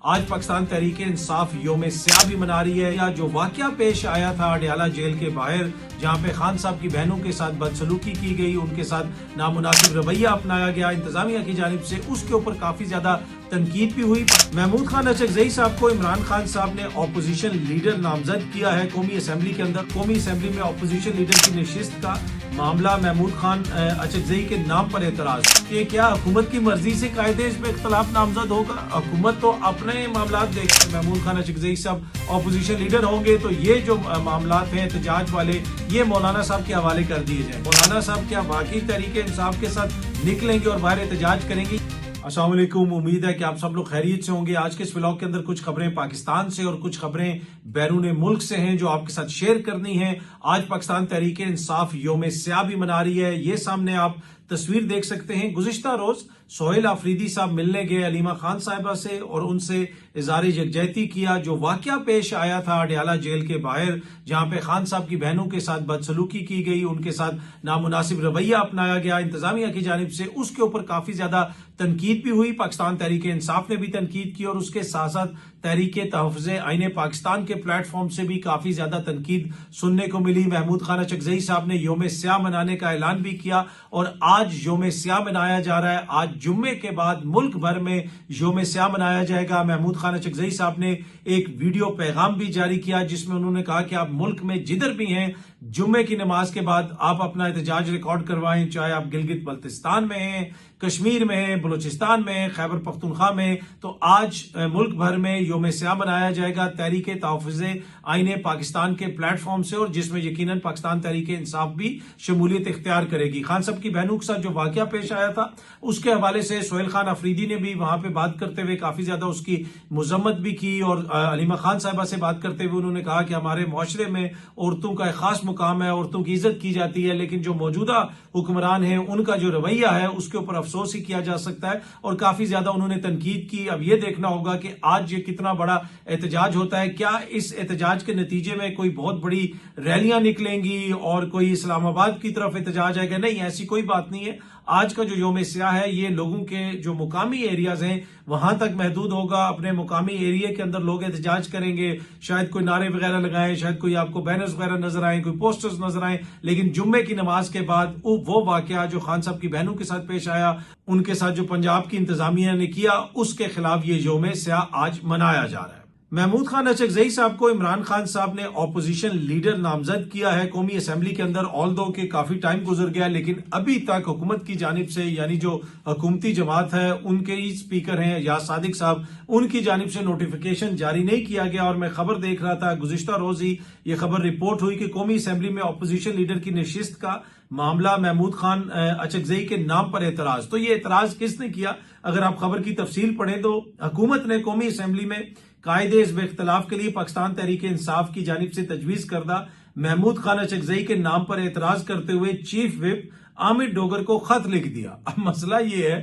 आज पाकिस्तान तहरीक इंसाफ योम स्याह भी मना रही है। या जो वाकया पेश आया था अडयाला जेल के बाहर, जहां पे खान साहब की बहनों के साथ बदसलूकी की गई, उनके साथ नामुनासिब रवैया अपनाया गया इंतजामिया की जानिब से, उसके ऊपर काफी ज्यादा तनकीद भी हुई। महमूद खान अचकजई साहब को इमरान खान साहब ने ऑपोजिशन लीडर नामजद किया है कौमी असम्बली के अंदर। कौमी असम्बली में ऑपोजिशन लीडर की नशिस्त का मामला महमूद खान अचकजई के नाम पर एतराज कि क्या हुकूमत की मर्जी से कायदे इसमें इख्तलाफ नामजद होगा। हुकूमत तो अपने मामला देखते, महमूद खान अचकजई साहब ऑपोजिशन लीडर होंगे तो ये जो मामला हैं एहतजाज वाले, ये मौलाना साहब के हवाले कर दिए जाए। मौलाना साहब क्या वाकई तहरीके इंसाफ के साथ निकलेंगे और बाहर एहतजाज करेंगे? अस्सलाम वालेकुम, उम्मीद है कि आप सब लोग खैरियत से होंगे। आज के इस व्लॉग के अंदर कुछ खबरें पाकिस्तान से और कुछ खबरें बैरून मुल्क से हैं जो आपके साथ शेयर करनी है। आज पाकिस्तान तहरीक इंसाफ योम स्याह भी मना रही है। ये सामने आप तस्वीर देख सकते हैं। गुज़िश्ता रोज सोहेल आफरीदी साहब मिलने गए अलीमा खान साहिबा से और उनसे इज़हार यकजहती किया। जो वाकया पेश आया था अडयाला जेल के बाहर, जहां पे खान साहब की बहनों के साथ बदसलूकी की गई, उनके साथ नामुनासिब रवैया अपनाया गया इंतजामिया की जानिब से, उसके ऊपर काफी ज्यादा तनकीद भी हुई। पाकिस्तान तहरीक इंसाफ ने भी तनकीद की और उसके साथ साथ तहरीक तहफ़्फ़ुज़ आईन पाकिस्तान के प्लेटफॉर्म से भी काफी ज्यादा तनकीद सुनने को मिली। महमूद खान अचकजई साहब ने योम स्याह मनाने का ऐलान भी किया और आज योम स्याह मनाया जा रहा है। आज जुम्मे के बाद मुल्क भर में योम स्याह मनाया जाएगा। महमूद खान अचकजई साहब ने एक वीडियो पैगाम भी जारी किया जिसमें उन्होंने कहा कि आप मुल्क में जिधर भी हैं, जुम्मे की नमाज के बाद आप अपना एहतजाज रिकॉर्ड करवाएं, चाहे आप गिलगित बल्तिस्तान में हैं, कश्मीर में हैं, बलूचिस्तान में हैं, खैबर पख्तूनख्वा में। तो आज मुल्क भर में योम स्याह मनाया जाएगा तहरीक तहफ़्फ़ुज़ आईन पाकिस्तान के प्लेटफॉर्म से, और जिसमें यकीनन पाकिस्तान तहरीक इंसाफ भी शमूलियत इख्तियार करेगी। खान साहब की बहनों के साथ जो वाकया पेश आया था उसके हवाले से सोहेल खान अफरीदी ने भी वहां पे बात करते हुए काफी ज्यादा उसकी मुजम्मत भी की और अलीमा खान साहिबा से बात करते हुए उन्होंने कहा कि हमारे मुआशरे में औरतों का एक खास मुकाम है, औरतों की इज्जत की जाती है, लेकिन जो मौजूदा हुक्मरान है उनका जो रवैया है उसके ऊपर अफसोस ही किया जा सकता है। और काफी ज्यादा उन्होंने तनकीद की। अब यह देखना होगा कि आज ये कितना बड़ा एहतजाज होता है। क्या इस एहतजाज के नतीजे में कोई बहुत बड़ी रैलियां निकलेंगी और कोई इस्लामाबाद की तरफ एहतजाज आएगा? नहीं, ऐसी कोई बात नहीं है। आज का जो योम स्याह है ये लोगों के जो मुकामी एरियाज हैं वहां तक महदूद होगा। अपने मुकामी एरिया के अंदर लोग एहतजाज करेंगे, शायद कोई नारे वगैरह लगाएं, शायद कोई आपको बैनर्स वगैरह नजर आए, कोई पोस्टर्स नजर आए, लेकिन जुम्मे की नमाज के बाद वो वाकया जो खान साहब की बहनों के साथ पेश आया, उनके साथ जो पंजाब की इंतजामिया ने किया, उसके खिलाफ ये योम स्याह आज मनाया जा रहा है। महमूद खान अचकजई साहब को इमरान खान साहब ने ऑपोजिशन लीडर नामजद किया है कौमी असम्बली के अंदर। ऑल दो के काफी टाइम गुजर गया लेकिन अभी तक हुकूमत की जानिब से, यानी जो हुकूमती जमात है उनके ही स्पीकर हैं याज सादिक साहब, उनकी जानिब से नोटिफिकेशन जारी नहीं किया गया। और मैं खबर देख रहा था, गुज़िश्ता रोज ही ये खबर रिपोर्ट हुई कि कौमी असम्बली में ऑपोजिशन लीडर की नशिस्त का मामला महमूद खान अचकजई के नाम पर एतराज। तो ये एतराज किसने किया? अगर आप खबर की तफसील पढ़ें तो हुकूमत ने कौमी असम्बली में कायदे इस इख्तलाफ के लिए पाकिस्तान तहरीक इंसाफ की जानिब से तजवीज करदा महमूद खान अचकजई के नाम पर एतराज करते हुए चीफ विप आमिर डोगर को खत लिख दिया। अब मसला ये है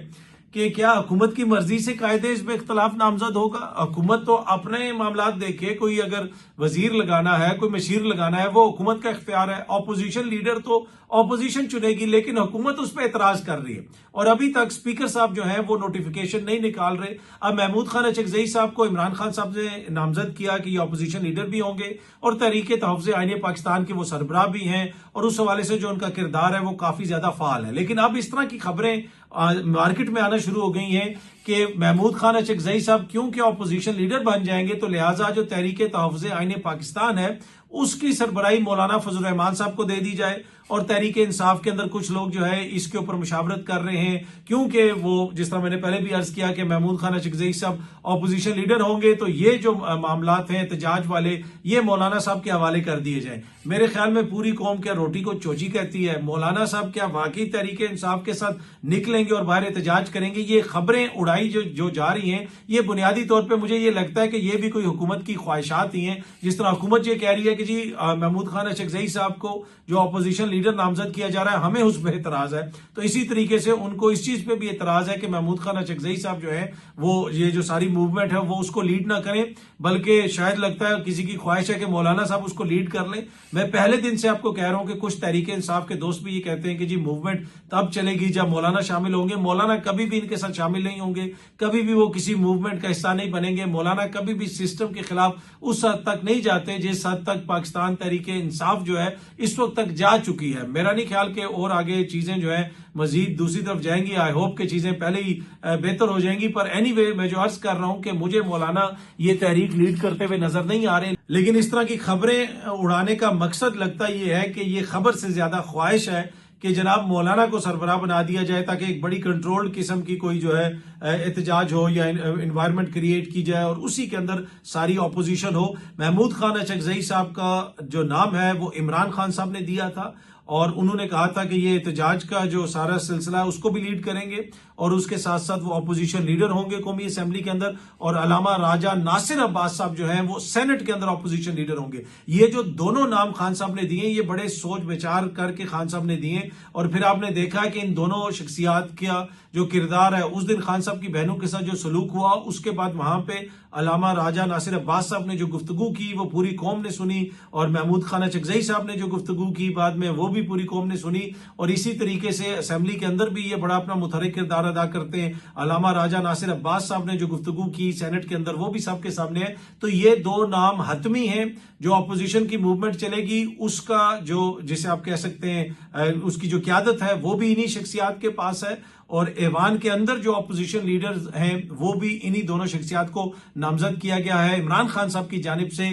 कि क्या हुकूमत की मर्जी से कायदे इस इख्तलाफ नामजद होगा? हुकूमत तो अपने मामला देखे, कोई अगर वजीर लगाना है, कोई मशीर लगाना है, वो हुकूमत का इख्तियार है। ऑपोजिशन लीडर तो ऑपोजिशन चुनेगी, लेकिन हुकूमत उस पर एतराज कर रही है और अभी तक स्पीकर साहब जो है वो नोटिफिकेशन नहीं निकाल रहे। अब महमूद खान अचकजई साहब को इमरान खान साहब ने नामजद किया कि ये ऑपोजिशन लीडर भी होंगे और तहरीक तहफ़्फ़ुज़ आईन पाकिस्तान के वो सरबराह भी हैं और उस हवाले से जो उनका किरदार है वो काफी ज्यादा फाल है। लेकिन अब इस तरह की खबरें मार्केट में आना शुरू हो गई हैं कि महमूद खान अचकजई साहब क्योंकि ऑपोजिशन लीडर बन जाएंगे तो लिहाजा जो तहरीक तहफ़्फ़ुज़ आईन पाकिस्तान है उसकी सरबराही मौलाना फजल रहमान साहब को दे दी जाए। और तहरीक इंसाफ के अंदर कुछ लोग जो है इसके ऊपर मुशावरत कर रहे हैं, क्योंकि वो जिस तरह मैंने पहले भी अर्ज किया कि महमूद खान अचकजई साहब ऑपोजिशन लीडर होंगे तो ये जो मामलात हैं एहतजाज वाले, ये मौलाना साहब के हवाले कर दिए जाए। मेरे ख्याल में पूरी कौम क्या रोटी को चोची कहती है। मौलाना साहब क्या वाकई तहरीक इंसाफ के साथ निकलेंगे और बाहर एहतजाज करेंगे? ये खबरें उड़ाई जो जा रही हैं, ये बुनियादी तौर पर मुझे ये लगता है कि ये भी कोई हुकूमत की ख्वाहिशात ही हैं। जिस तरह हुकूमत ये कह रही है कि जी महमूद खान अचकजई साहब को जो ऑपोजिशन लीडर नामजद किया जा रहा है हमें उस पर एतराज है, तो इसी तरीके से उनको इस चीज पे भी एतराज है कि महमूद खान अचकजई साहब जो है वो ये जो सारी मूवमेंट है वो उसको लीड ना करें, बल्कि शायद लगता है किसी की ख्वाहिश है कि मौलाना साहब उसको लीड कर लें। मैं पहले दिन से आपको कह रहा हूं कि कुछ तहरीक इंसाफ के दोस्त भी ये कहते हैं कि जी मूवमेंट तब चलेगी जब मौलाना शामिल होंगे। मौलाना कभी भी इनके साथ शामिल नहीं होंगे, जाएंगे, कभी भी वो किसी मूवमेंट का हिस्सा नहीं बनेंगे। मौलाना कभी भी सिस्टम के खिलाफ उस हद तक नहीं जाते जिस हद तक पाकिस्तान तहरीके इंसाफ जो है इस वक्त तक जा चुकी है। मेरा नहीं ख्याल कि और आगे चीजें जो है मजीद दूसरी तरफ जाएंगी। आई होप कि चीजें पहले ही बेहतर हो जाएंगी। पर एनीवे मैं जो अर्ज कर रहा हूं कि मुझे मौलाना ये तहरीक लीड करते हुए नजर नहीं आ रहे, लेकिन इस तरह की खबरें उड़ाने का मकसद लगता ये है कि ये खबर से ज्यादा ख्वाहिश है कि जनाब मौलाना को सरबराह बना दिया जाए ताकि एक बड़ी कंट्रोल्ड किस्म की कोई जो है एहतजाज हो या इन्वायरमेंट क्रिएट की जाए और उसी के अंदर सारी ऑपोजिशन हो। महमूद खान अचकजई साहब का जो नाम है वो इमरान खान साहब ने दिया था और उन्होंने कहा था कि ये एहतजाज का जो सारा सिलसिला है उसको भी लीड करेंगे और उसके साथ साथ वो अपोजिशन लीडर होंगे कौमी असेंबली के अंदर, और अलामा राजा नासिर अब्बास साहब जो हैं वो सेनेट के अंदर अपोजिशन लीडर होंगे। ये जो दोनों नाम खान साहब ने दिए ये बड़े सोच विचार करके खान साहब ने दिए और फिर आपने देखा कि इन दोनों शख्सियात का जो किरदार है उस दिन खान साहब की बहनों के साथ जो सलूक हुआ उसके बाद वहां पे अलामा राजा नासिर अब्बास साहब ने जो गुफ्तगू की वो पूरी कौम ने सुनी और महमूद खान अचकजई साहब ने जो गुफ्तगू की बाद में वो भी पूरी कौम ने सुनी। और इसी तरीके से असेंबली के अंदर भी ये बड़ा अपना मुतहरिक किरदार अदा करते हैं। अलामा राजा नासिर अब्बास साहब ने जो गुफ्तगू की सेनेट के अंदर वो भी सबके सामने है। तो ये दो नाम हतमी हैं। जो अपोजिशन की मूवमेंट चलेगी उसका जो जिसे आप कह सकते हैं उसकी जो क्यादत है वो भी इन्हीं शख्सियात के पास है और ऐवान के अंदर जो अपोजिशन लीडर्स हैं वो भी इन्हीं दोनों शख्सियात को नामजद किया गया है। इमरान खान साहब की जानिब से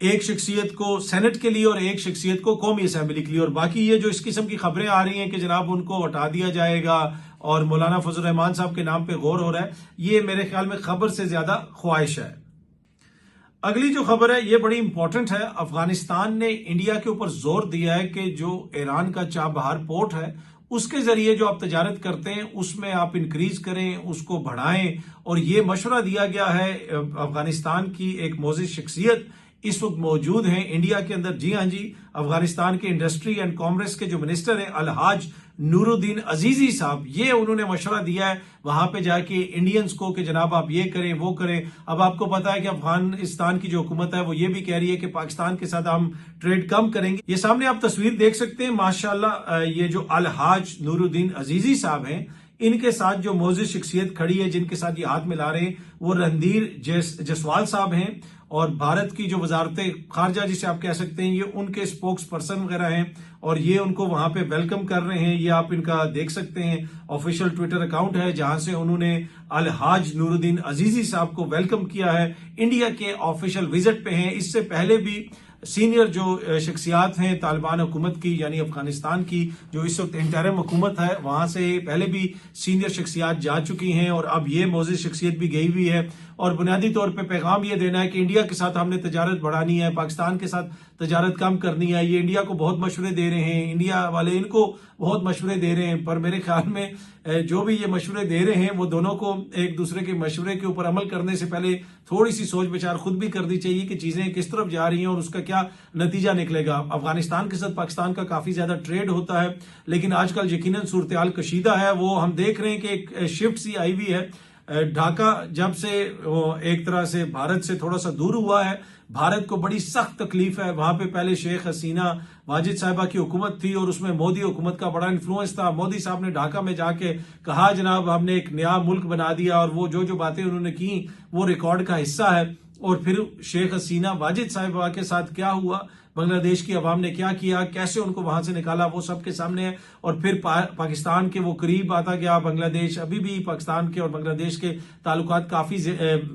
एक शख्सियत को सेनेट के लिए और एक शख्सियत को कौमी असेंबली के लिए। और बाकी ये जो इस किस्म की खबरें आ रही हैं कि जनाब उनको हटा दिया जाएगा और मौलाना फजल रहमान साहब के नाम पे गौर हो रहा है, ये मेरे ख्याल में खबर से ज्यादा ख्वाहिश है। अगली जो खबर है ये बड़ी इंपॉर्टेंट है। अफगानिस्तान ने इंडिया के ऊपर जोर दिया है कि जो ईरान का चाबहार पोर्ट है उसके जरिए जो आप तजारत करते हैं उसमें आप इंक्रीज करें, उसको बढ़ाएं। और ये मशवरा दिया गया है अफगानिस्तान की एक मोअज़्ज़िज़ शख्सियत इस वक्त मौजूद हैं इंडिया के अंदर। जी हाँ जी, अफगानिस्तान के इंडस्ट्री एंड कॉमर्स के जो मिनिस्टर हैं अलहाज नूरुद्दीन अजीजी साहब, ये उन्होंने मशवरा दिया है वहां पे जाके इंडियंस को कि जनाब आप ये करें वो करें। अब आपको पता है कि अफगानिस्तान की जो हुकूमत है वो ये भी कह रही है कि पाकिस्तान के साथ हम ट्रेड कम करेंगे। ये सामने आप तस्वीर देख सकते हैं माशाल्लाह, ये जो अलहाज नूरुद्दीन अजीजी साहब हैं इनके साथ जो मोअज़्ज़िज़ शख्सियत खड़ी है जिनके साथ ये हाथ मिला रहे हैं वो रणधीर जसवाल साहब हैं और भारत की जो वजारत खारजा जिसे आप कह सकते हैं ये उनके स्पोक्स पर्सन वगैरह हैं और ये उनको वहां पे वेलकम कर रहे हैं। ये आप इनका देख सकते हैं ऑफिशियल ट्विटर अकाउंट है जहां से उन्होंने अलहाज नूरुद्दीन अजीजी साहब को वेलकम किया है। इंडिया के ऑफिशियल विजिट पे हैं। इससे पहले भी सीनियर जो शख्सियात हैं तालिबान हुकूमत की यानी अफगानिस्तान की जो इस वक्त इंटरिम हुकूमत है वहां से पहले भी सीनियर शख्सियात जा चुकी हैं और अब ये मोअज़्ज़िज़ शख्सियत भी गई हुई है। और बुनियादी तौर पे पैगाम ये देना है कि इंडिया के साथ हमने तजारत बढ़ानी है, पाकिस्तान के साथ तजारत कम करनी है। ये इंडिया को बहुत मशवरे दे रहे हैं, इंडिया वाले इनको बहुत मशवरे दे रहे हैं, पर मेरे ख्याल में जो भी ये मशवरे दे रहे हैं वो दोनों को एक दूसरे के मशवरे के ऊपर अमल करने से पहले थोड़ी सी सोच विचार खुद भी करनी चाहिए कि चीजें किस तरफ जा रही हैं और उसका क्या नतीजा निकलेगा। अफगानिस्तान के साथ पाकिस्तान का काफी ज्यादा ट्रेड होता है लेकिन आजकल यकीनन सूरत हाल कशीदा है। वो हम देख रहे हैं कि एक शिफ्ट सी आई हुई है। ढाका जब से एक तरह से भारत से थोड़ा सा दूर हुआ है, भारत को बड़ी सख्त तकलीफ है। वहां पे पहले शेख हसीना वाजिद साहिबा की हुकूमत थी और उसमें मोदी हुकूमत का बड़ा इन्फ्लुएंस था। मोदी साहब ने ढाका में जाके कहा जनाब हमने एक नया मुल्क बना दिया और वो जो बातें उन्होंने की वो रिकॉर्ड का हिस्सा है। और फिर शेख हसीना वाजिद साहिबा के साथ क्या हुआ, बांग्लादेश की अवाम ने क्या किया, कैसे उनको वहां से निकाला, वो सबके सामने है। और फिर पाकिस्तान के वो करीब आता गया बांग्लादेश। अभी भी पाकिस्तान के और बांग्लादेश के ताल्लुकात काफी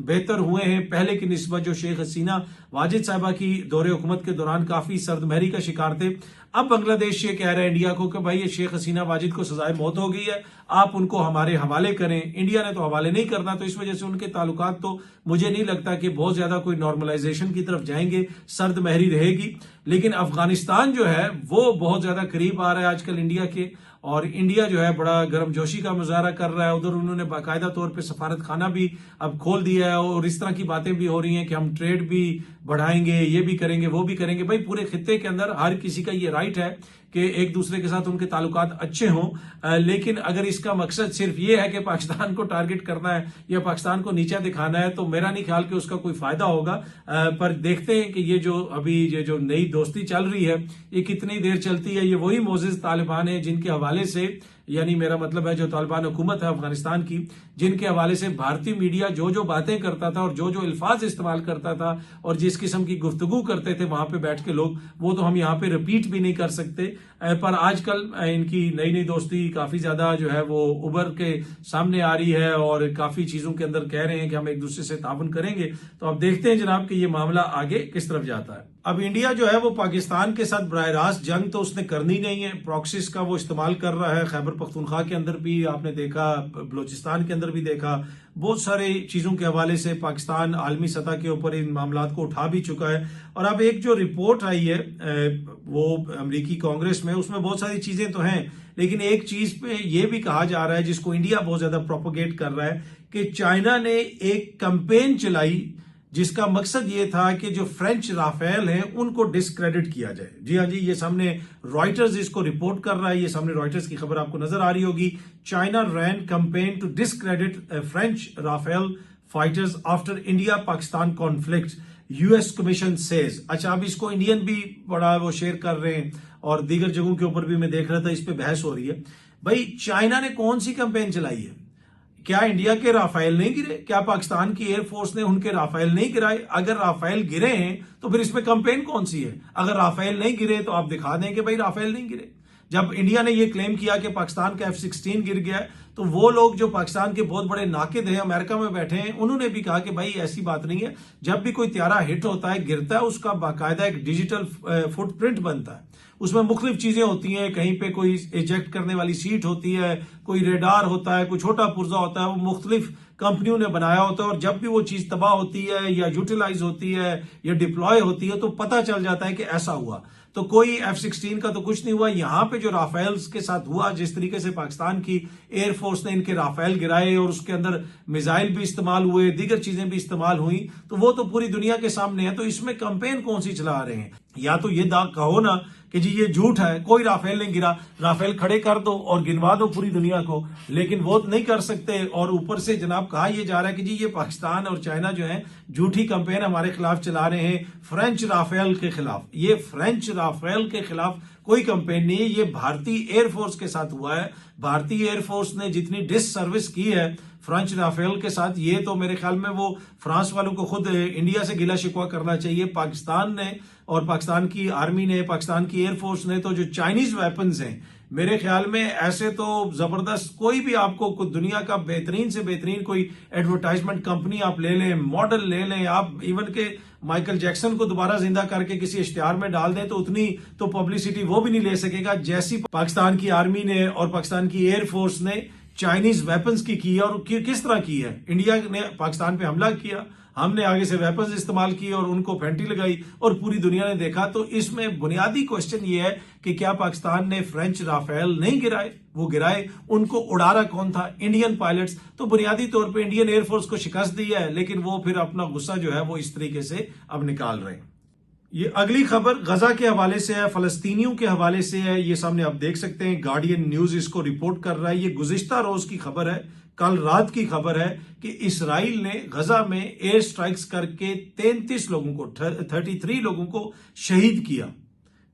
बेहतर हुए हैं पहले की निस्बत। जो शेख हसीना वाजिद साहिबा की दौरे हुकूमत के दौरान काफी सर्दमहरी का शिकार थे। अब बांग्लादेश ये कह रहे हैं इंडिया को कि भाई ये शेख हसीना वाजिद को सजाए मौत हो गई है, आप उनको हमारे हवाले करें। इंडिया ने तो हवाले नहीं करना, तो इस वजह से उनके ताल्लुकात तो मुझे नहीं लगता कि बहुत ज्यादा कोई नॉर्मलाइजेशन की तरफ जाएंगे, सर्दमहरी रहेगी। लेकिन अफगानिस्तान जो है वो बहुत ज्यादा करीब आ रहा है आजकल इंडिया के, और इंडिया जो है बड़ा गर्मजोशी का मुजाहरा कर रहा है। उधर उन्होंने बाकायदा तौर पे सफारत खाना भी अब खोल दिया है और इस तरह की बातें भी हो रही हैं कि हम ट्रेड भी बढ़ाएंगे, ये भी करेंगे वो भी करेंगे। भाई पूरे खित्ते के अंदर हर किसी का ये राइट है कि एक दूसरे के साथ उनके ताल्लुकात अच्छे हों, लेकिन अगर इसका मकसद सिर्फ ये है कि पाकिस्तान को टारगेट करना है या पाकिस्तान को नीचा दिखाना है तो मेरा नहीं ख्याल कि उसका कोई फायदा होगा। पर देखते हैं कि ये जो नई दोस्ती चल रही है ये कितनी देर चलती है। ये वही मोअज़्ज़िज़ तालिबान है जिनके हवाले से यानी मेरा मतलब है जो तालिबान हुकूमत है अफगानिस्तान की, जिनके हवाले से भारतीय मीडिया जो जो बातें करता था और जो जो अल्फाज इस्तेमाल करता था और जिस किस्म की गुफ्तगू करते थे वहां पे बैठ के लोग, वो तो हम यहाँ पे रिपीट भी नहीं कर सकते। पर आजकल इनकी नई नई दोस्ती काफी ज्यादा जो है वो उभर के सामने आ रही है और काफी चीजों के अंदर कह रहे हैं कि हम एक दूसरे से ताउन करेंगे। तो अब देखते हैं जनाब कि ये मामला आगे किस तरफ जाता है। अब इंडिया जो है वो पाकिस्तान के साथ बराह रास्त जंग तो उसने करनी नहीं है, प्रॉक्सिस का वो इस्तेमाल कर रहा है। खैबर पख्तूनख्वा के अंदर भी आपने देखा, बलोचिस्तान के अंदर भी देखा, बहुत सारे चीजों के हवाले से पाकिस्तान आलमी सतह के ऊपर इन मामलात को उठा भी चुका है। और अब एक जो रिपोर्ट आई है वो अमेरिकी कांग्रेस में, उसमें बहुत सारी चीजें तो हैं, लेकिन एक चीज पे ये भी कहा जा रहा है जिसको इंडिया बहुत ज्यादा प्रोपोगेट कर रहा है कि चाइना ने एक कैंपेन चलाई जिसका मकसद ये था कि जो फ्रेंच राफेल हैं उनको डिस्क्रेडिट किया जाए। जी हाँ जी, ये सामने रॉयटर्स इसको रिपोर्ट कर रहा है, ये सामने रॉयटर्स की खबर आपको नजर आ रही होगी। China ran campaign to discredit French Rafale fighters after India Pakistan conflict, US commission says. अच्छा, अब इसको इंडियन भी बड़ा वो शेयर कर रहे हैं और दीगर जगहों के ऊपर भी मैं देख रहा था इस पे बहस हो रही है। भाई चाइना ने कौन सी कैंपेन चलाई है? क्या इंडिया के राफेल नहीं गिरे? क्या पाकिस्तान की एयरफोर्स ने उनके राफेल नहीं गिराए? अगर राफेल गिरे हैं तो फिर इसमें कैंपेन कौन सी है? अगर राफेल नहीं गिरे तो आप दिखा दें कि भाई राफेल नहीं गिरे। जब इंडिया ने यह क्लेम किया कि पाकिस्तान का F-16 गिर गया, तो वो लोग जो पाकिस्तान के बहुत बड़े नाकिद हैं, अमेरिका में बैठे हैं, उन्होंने भी कहा कि भाई ऐसी बात नहीं है। जब भी कोई त्यारा हिट होता है, गिरता है, उसका बाकायदा एक डिजिटल फुटप्रिंट बनता है, उसमें मुख्तलिफ चीजें होती हैं। कहीं पे कोई इजेक्ट करने वाली सीट होती है, कोई रेडार होता है, कोई छोटा पुर्जा होता है, वो मुख्तलिफ कंपनियों ने बनाया होता है। और जब भी वो चीज तबाह होती है या यूटिलाइज होती है या डिप्लॉय होती है तो पता चल जाता है कि ऐसा हुआ। तो कोई F-16 का तो कुछ नहीं हुआ। यहां पे जो राफेल्स के साथ हुआ, जिस तरीके से पाकिस्तान की एयरफोर्स ने इनके राफेल गिराए और उसके अंदर मिसाइल भी इस्तेमाल हुए, दीगर चीजें भी इस्तेमाल हुई, तो वो तो पूरी दुनिया के सामने है। तो इसमें कैंपेन कौन सी चला रहे हैं? या तो ये कहो ना कि जी ये झूठ है, कोई राफेल नहीं गिरा, राफेल खड़े कर दो और गिनवा दो पूरी दुनिया को, लेकिन वो नहीं कर सकते। और ऊपर से जनाब कहा यह जा रहा है कि जी ये पाकिस्तान और चाइना जो है झूठी कैंपेन हमारे खिलाफ चला रहे हैं, फ्रेंच राफेल के खिलाफ। ये फ्रेंच राफेल के खिलाफ कोई कैंपेन नहीं है, ये भारतीय एयरफोर्स के साथ हुआ है। भारतीय एयरफोर्स ने जितनी डिस सर्विस की है फ्रेंच राफेल के साथ, ये तो मेरे ख्याल में वो फ्रांस वालों को खुद इंडिया से गिला शिकवा करना चाहिए। पाकिस्तान ने और पाकिस्तान की आर्मी ने, पाकिस्तान की एयरफोर्स ने तो जो चाइनीज वेपन्स हैं, मेरे ख्याल में ऐसे तो जबरदस्त कोई भी आपको दुनिया का बेहतरीन से बेहतरीन कोई एडवर्टाइजमेंट कंपनी आप ले लें, मॉडल ले लें, आप इवन के माइकल जैक्सन को दोबारा जिंदा करके किसी इश्तिहार में डाल दें तो उतनी तो पब्लिसिटी वो भी नहीं ले सकेगा जैसी पाकिस्तान की आर्मी ने और पाकिस्तान की एयरफोर्स ने चाइनीज वेपन्स की है। और किस तरह की है? इंडिया ने पाकिस्तान पे हमला किया, हमने आगे से वेपन्स इस्तेमाल किए और उनको फेंटी लगाई और पूरी दुनिया ने देखा। तो इसमें बुनियादी क्वेश्चन ये है कि क्या पाकिस्तान ने फ्रेंच राफेल नहीं गिराए? वो गिराए, उनको उड़ा रहा कौन था? Indian pilots. तो बुनियादी तौर पे इंडियन एयरफोर्स को शिकस्त दी है, लेकिन वो फिर अपना गुस्सा जो है वो इस तरीके से अब निकाल रहे हैं। ये अगली खबर गजा के हवाले से है, फलस्तीनियों के हवाले से है। ये सामने आप देख सकते हैं, गार्डियन न्यूज इसको रिपोर्ट कर रहा है। ये गुज़िश्ता रोज की खबर है, कल रात की खबर है कि इसराइल ने गजा में एयर स्ट्राइक्स करके 33 लोगों को 33 लोगों को शहीद किया।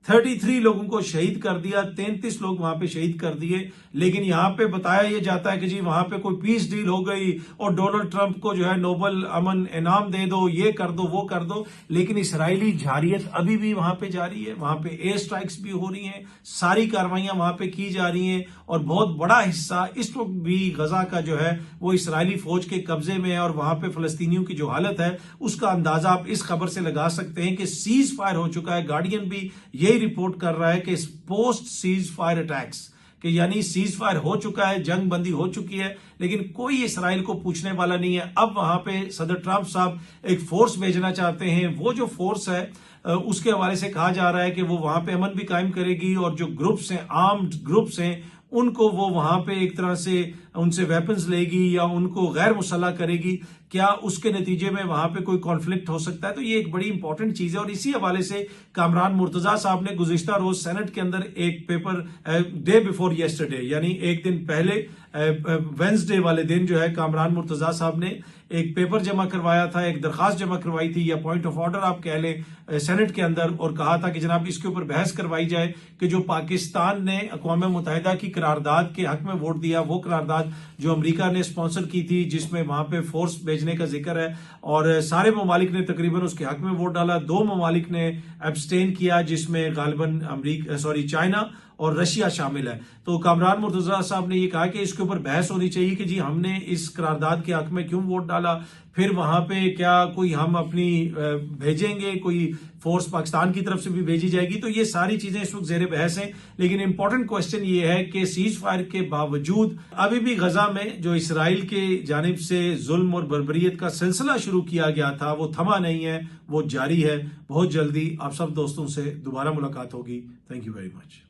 33 लोगों को शहीद कर दिया, 33 लोग वहां पे शहीद कर दिए। लेकिन यहां पे बताया यह जाता है कि जी वहां पे कोई पीस डील हो गई और डोनाल्ड ट्रंप को जो है नोबल अमन इनाम दे दो, ये कर दो, वो कर दो। लेकिन इसराइली जारियत अभी भी वहां पे जारी है, वहां पे एयर स्ट्राइक्स भी हो रही हैं, सारी कार्रवाइयां वहां पे की जा रही हैं और बहुत बड़ा हिस्सा इस वक्त भी गजा का जो है वो इसराइली फौज के कब्जे में है। और वहां पे फलस्तीनियों की जो हालत है उसका अंदाजा आप इस खबर से लगा सकते हैं कि सीज फायर हो चुका है। गार्डियन भी यही रिपोर्ट कर रहा है कि पोस्ट सीज फायर अटैक्स, कि यानी सीज फायर हो चुका है, जंग बंदी हो चुकी है, लेकिन कोई इसराइल को पूछने वाला नहीं है। अब वहां पे सदर ट्रंप साहब एक फोर्स भेजना चाहते हैं। वो जो फोर्स है उसके हवाले से कहा जा रहा है कि वो वहां पे अमन भी कायम करेगी और जो ग्रुप्स हैं, आर्म्ड ग्रुप्स हैं, उनको वो वहां पे एक तरह से उनसे वेपन्स लेगी या उनको गैर मुसल्लह करेगी, क्या उसके नतीजे में वहां पे कोई कॉन्फ्लिक्ट हो सकता है। तो ये एक बड़ी इंपॉर्टेंट चीज है और इसी हवाले से कामरान मुर्तजा साहब ने गुज़िश्ता रोज सेनेट के अंदर एक पेपर डे बिफोर येस्टरडे यानी एक दिन पहले वेंसडे वाले दिन जो है कामरान मुर्तजा साहब ने एक पेपर जमा करवाया था, एक दरखास्त जमा करवाई थी या पॉइंट ऑफ ऑर्डर आप कह लें सेनेट के अंदर, और कहा था कि जनाब इसके ऊपर बहस करवाई जाए कि जो पाकिस्तान ने अक़वाम मुत्तहिदा की करारदाद के हक में वोट दिया, वो करारदाद जो अमेरिका ने स्पॉन्सर की थी जिसमें वहां पे फोर्स भेजने का जिक्र है और सारे ममालिक ने तकरीबन उसके हक में वोट डाला। 2 ममालिक ने एब्सटेन किया जिसमें गालिबन चाइना और रशिया शामिल है। तो कामरान मुर्तजा साहब ने ये कहा कि इसके ऊपर बहस होनी चाहिए कि जी हमने इस करारदाद के हक में क्यों वोट डाला, फिर वहां पे क्या कोई हम अपनी भेजेंगे, कोई फोर्स पाकिस्तान की तरफ से भी भेजी जाएगी। तो ये सारी चीजें इस वक्त जेर बहस हैं, लेकिन इंपॉर्टेंट क्वेश्चन ये है कि सीज फायर के बावजूद अभी भी गजा में जो इसराइल के जानिब से जुल्म और बर्बरियत का सिलसिला शुरू किया गया था वो थमा नहीं है, वो जारी है। बहुत जल्दी आप सब दोस्तों से दोबारा मुलाकात होगी। Thank you very much.